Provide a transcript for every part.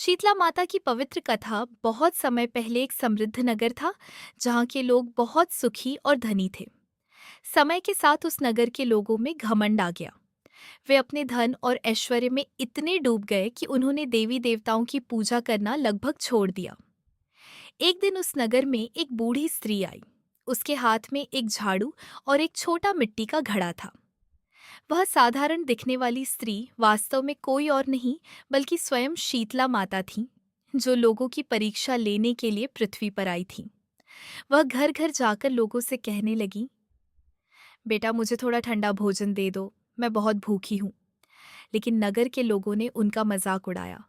शीतला माता की पवित्र कथा बहुत समय पहले एक समृद्ध नगर था जहाँ के लोग बहुत सुखी और धनी थे। समय के साथ उस नगर के लोगों में घमंड आ गया। वे अपने धन और ऐश्वर्य में इतने डूब गए कि उन्होंने देवी देवताओं की पूजा करना लगभग छोड़ दिया। एक दिन उस नगर में एक बूढ़ी स्त्री आई। उसके हाथ में एक झाड़ू और एक छोटा मिट्टी का घड़ा था। वह साधारण दिखने वाली स्त्री वास्तव में कोई और नहीं बल्कि स्वयं शीतला माता थी, जो लोगों की परीक्षा लेने के लिए पृथ्वी पर आई थी। वह घर घर जाकर लोगों से कहने लगी, बेटा मुझे थोड़ा ठंडा भोजन दे दो, मैं बहुत भूखी हूँ। लेकिन नगर के लोगों ने उनका मजाक उड़ाया।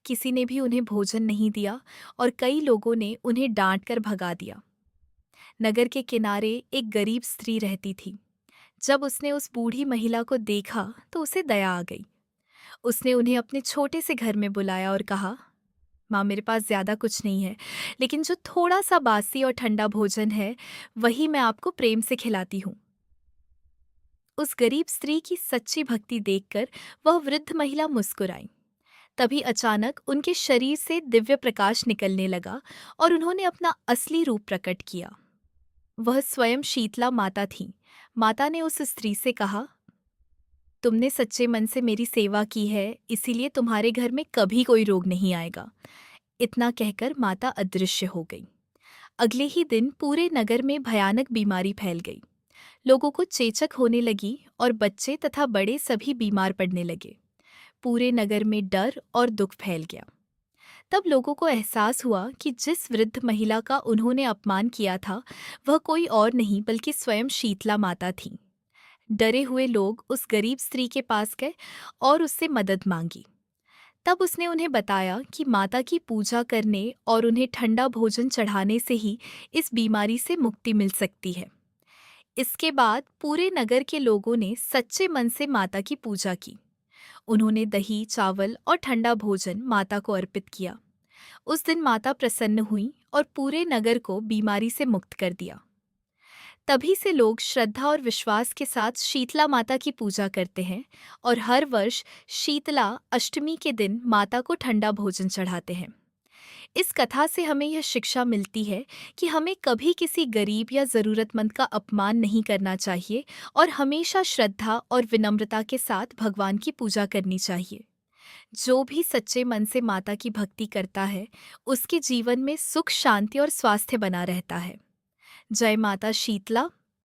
किसी ने भी उन्हें भोजन नहीं दिया और कई लोगों ने उन्हें डांट कर भगा दिया। नगर के किनारे एक गरीब स्त्री रहती थी। जब उसने उस बूढ़ी महिला को देखा तो उसे दया आ गई। उसने उन्हें अपने छोटे से घर में बुलाया और कहा, माँ मेरे पास ज्यादा कुछ नहीं है, लेकिन जो थोड़ा सा बासी और ठंडा भोजन है वही मैं आपको प्रेम से खिलाती हूँ। उस गरीब स्त्री की सच्ची भक्ति देखकर वह वृद्ध महिला मुस्कुराई। तभी अचानक उनके शरीर से दिव्य प्रकाश निकलने लगा और उन्होंने अपना असली रूप प्रकट किया। वह स्वयं शीतला माता थी। माता ने उस स्त्री से कहा, तुमने सच्चे मन से मेरी सेवा की है, इसीलिए तुम्हारे घर में कभी कोई रोग नहीं आएगा। इतना कहकर माता अदृश्य हो गई। अगले ही दिन पूरे नगर में भयानक बीमारी फैल गई। लोगों को चेचक होने लगी और बच्चे तथा बड़े सभी बीमार पड़ने लगे। पूरे नगर में डर और दुख फैल गया। तब लोगों को एहसास हुआ कि जिस वृद्ध महिला का उन्होंने अपमान किया था वह कोई और नहीं बल्कि स्वयं शीतला माता थी। डरे हुए लोग उस गरीब स्त्री के पास गए और उससे मदद मांगी। तब उसने उन्हें बताया कि माता की पूजा करने और उन्हें ठंडा भोजन चढ़ाने से ही इस बीमारी से मुक्ति मिल सकती है। इसके बाद पूरे नगर के लोगों ने सच्चे मन से माता की पूजा की। उन्होंने दही, चावल और ठंडा भोजन माता को अर्पित किया। उस दिन माता प्रसन्न हुई और पूरे नगर को बीमारी से मुक्त कर दिया। तभी से लोग श्रद्धा और विश्वास के साथ शीतला माता की पूजा करते हैं और हर वर्ष शीतला अष्टमी के दिन माता को ठंडा भोजन चढ़ाते हैं। इस कथा से हमें यह शिक्षा मिलती है कि हमें कभी किसी गरीब या जरूरतमंद का अपमान नहीं करना चाहिए और हमेशा श्रद्धा और विनम्रता के साथ भगवान की पूजा करनी चाहिए। जो भी सच्चे मन से माता की भक्ति करता है, उसके जीवन में सुख, शांति और स्वास्थ्य बना रहता है। जय माता शीतला।